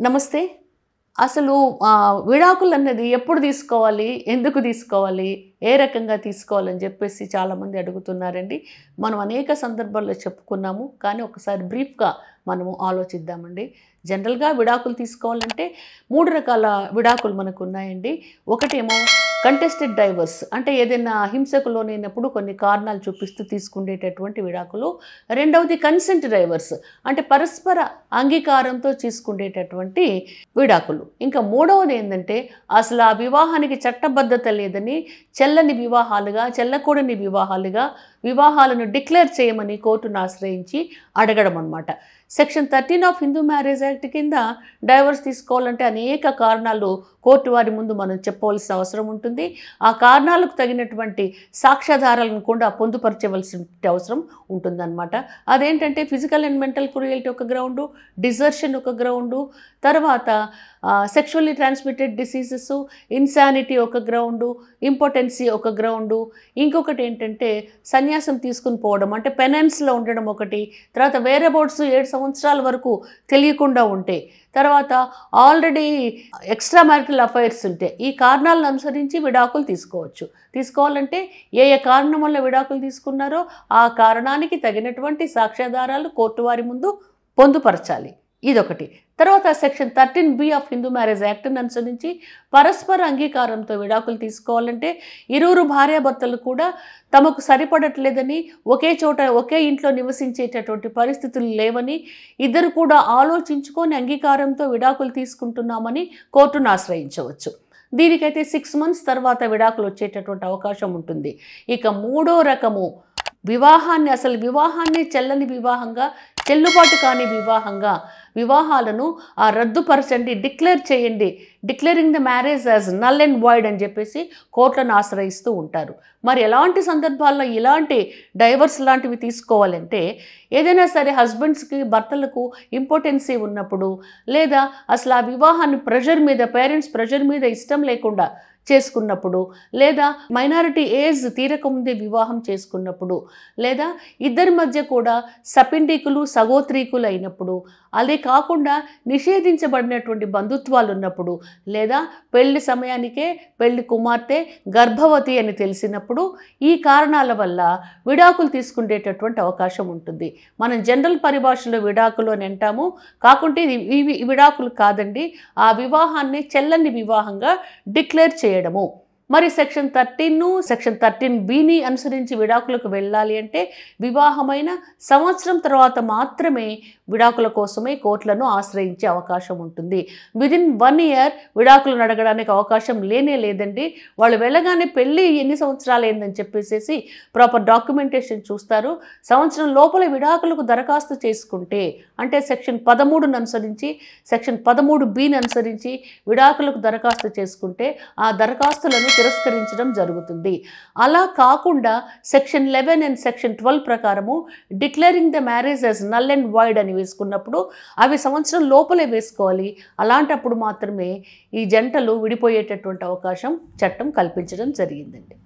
నమస్తే. అసలు విడాకులన్నది ఎప్పుడు తీసుకోవాలి? ఎందుకు తీసుకోవాలి? ఏ రకంగా తీసుకోవాలని చెప్పేసి చాలామంది అడుగుతున్నారండి. మనం అనేక సందర్భాల్లో చెప్పుకున్నాము. కానీ ఒకసారి బ్రీఫ్‌గా మనము ఆలోచిద్దామండి. జనరల్‌గా విడాకులు తీసుకోవాలంటే 3 రకాల విడాకులు మనకున్నాయండి. ఒకటేమో కంటెస్టెడ్ డైవర్స్, అంటే ఏదైనా హింసకు లోనైనప్పుడు కొన్ని కారణాలు చూపిస్తూ తీసుకునేటటువంటి విడాకులు. రెండవది కన్సెంట్ డైవర్స్, అంటే పరస్పర అంగీకారంతో తీసుకునేటటువంటి విడాకులు. ఇంకా మూడవది ఏంటంటే అసలు ఆ వివాహానికి చట్టబద్ధత లేదని చెల్లని వివాహాలుగా, చెల్లకూడని వివాహాలుగా వివాహాలను డిక్లేర్ చేయమని కోర్టును ఆశ్రయించి అడగడం అన్నమాట. Section 13 of Hindu marriage act కింద డైవర్స్ తీసుకోవాలంటే అనేక కారణాలు కోర్టు వారి ముందు మనం చెప్పవలసిన అవసరం ఉంటుంది. ఆ కారణాలకు తగినటువంటి సాక్ష్యాధారాలను కూడా పొందుపరచవలసిన అవసరం ఉంటుందన్నమాట. అదేంటంటే ఫిజికల్ అండ్ మెంటల్ క్రూయల్టీ ఒక గ్రౌండు, డిజర్షన్ ఒక గ్రౌండు, తర్వాత సెక్షువల్లీ ట్రాన్స్మిటెడ్ డిసీజెస్, ఇన్సానిటీ ఒక గ్రౌండు, ఇంపార్టెన్సీ ఒక గ్రౌండు, ఇంకొకటి ఏంటంటే సన్యాసం తీసుకుని పోవడం, అంటే పెనెన్స్లో ఉండడం ఒకటి, తర్వాత వేరే బోర్డ్స్ 7 సంవత్సరాల వరకు తెలియకుండా ఉంటే, తర్వాత ఆల్రెడీ ఎక్స్ట్రా మ్యారిటల్ అఫైర్స్ ఉంటే, ఈ కారణాలను అనుసరించి విడాకులు తీసుకోవాలంటే ఏ కారణం వల్ల విడాకులు తీసుకున్నారో ఆ కారణానికి తగినటువంటి సాక్ష్యాధారాలు కోర్టు వారి ముందు పొందుపరచాలి. ఇదొకటి. తర్వాత section 13B of Hindu marriage యాక్ట్ని అనుసరించి పరస్పర అంగీకారంతో విడాకులు తీసుకోవాలంటే ఇరువురు భార్యాభర్తలు కూడా తమకు సరిపడట్లేదని, ఒకే చోట ఒకే ఇంట్లో నివసించేటటువంటి పరిస్థితులు లేవని ఇద్దరు కూడా ఆలోచించుకొని అంగీకారంతో విడాకులు తీసుకుంటున్నామని కోర్టును ఆశ్రయించవచ్చు. దీనికైతే 6 months తర్వాత విడాకులు వచ్చేటటువంటి అవకాశం ఉంటుంది. ఇక మూడో రకము వివాహాన్ని చెల్లని వివాహంగా, చెల్లుబాటు కాని వివాహాలను రద్దుపరచండి, డిక్లేర్ చేయండి, declaring the marriage as null and void అని చెప్పేసి కోర్టులను ఆశ్రయిస్తూ ఉంటారు. మరి ఎలాంటి సందర్భాల్లో ఇలాంటి డైవర్స్ లాంటివి తీసుకోవాలంటే, ఏదైనా సరే హస్బెండ్స్కి, భర్తలకు ఇంపార్టెన్సీ ఉన్నప్పుడు, లేదా అసలు ఆ వివాహాన్ని పేరెంట్స్ ప్రెషర్ మీద ఇష్టం లేకుండా చేసుకున్నప్పుడు, లేదా మైనారిటీ ఏజ్ తీరకముందే వివాహం చేసుకున్నప్పుడు, లేదా ఇద్దరి మధ్య కూడా సపిండికులు సగోత్రీకులు అయినప్పుడు, అదే కాకుండా నిషేధించబడినటువంటి బంధుత్వాలు ఉన్నప్పుడు, లేదా పెళ్లి సమయానికే పెళ్లి కుమార్తె గర్భవతి అని తెలిసినప్పుడు ఈ కారణాల వల్ల విడాకులు తీసుకునేటటువంటి అవకాశం ఉంటుంది. మనం జనరల్ పరిభాషలో విడాకులు అని అంటాము. కాకుంటే ఇవి విడాకులు కాదండి, ఆ వివాహాన్ని చెల్లని వివాహంగా డిక్లేర్ చేయడము. మరి సెక్షన్ 13, సెక్షన్ 13Bని అనుసరించి విడాకులకు వెళ్ళాలి అంటే వివాహమైన సంవత్సరం తర్వాత మాత్రమే విడాకుల కోసమే కోర్టులను ఆశ్రయించే అవకాశం ఉంటుంది. విదిన్ 1 year విడాకులను అడగడానికి అవకాశం లేదండి. వాళ్ళు వెళ్ళగానే పెళ్ళి ఎన్ని సంవత్సరాలు అయిందని చెప్పేసి ప్రాపర్ డాక్యుమెంటేషన్ చూస్తారు. సంవత్సరం లోపల విడాకులకు దరఖాస్తు చేసుకుంటే, అంటే సెక్షన్ 13ను అనుసరించి, సెక్షన్ 13Bని అనుసరించి విడాకులకు దరఖాస్తు చేసుకుంటే ఆ దరఖాస్తులను తిరస్కరించడం జరుగుతుంది. అలా కాకుండా సెక్షన్ 11 అండ్ సెక్షన్ 12 ప్రకారము declaring the marriage as null and void అని వేసుకున్నప్పుడు అవి సంవత్సరం లోపలే వేసుకోవాలి. అలాంటప్పుడు మాత్రమే ఈ జంటలు విడిపోయేటటువంటి అవకాశం చట్టం కల్పించడం జరిగిందండి.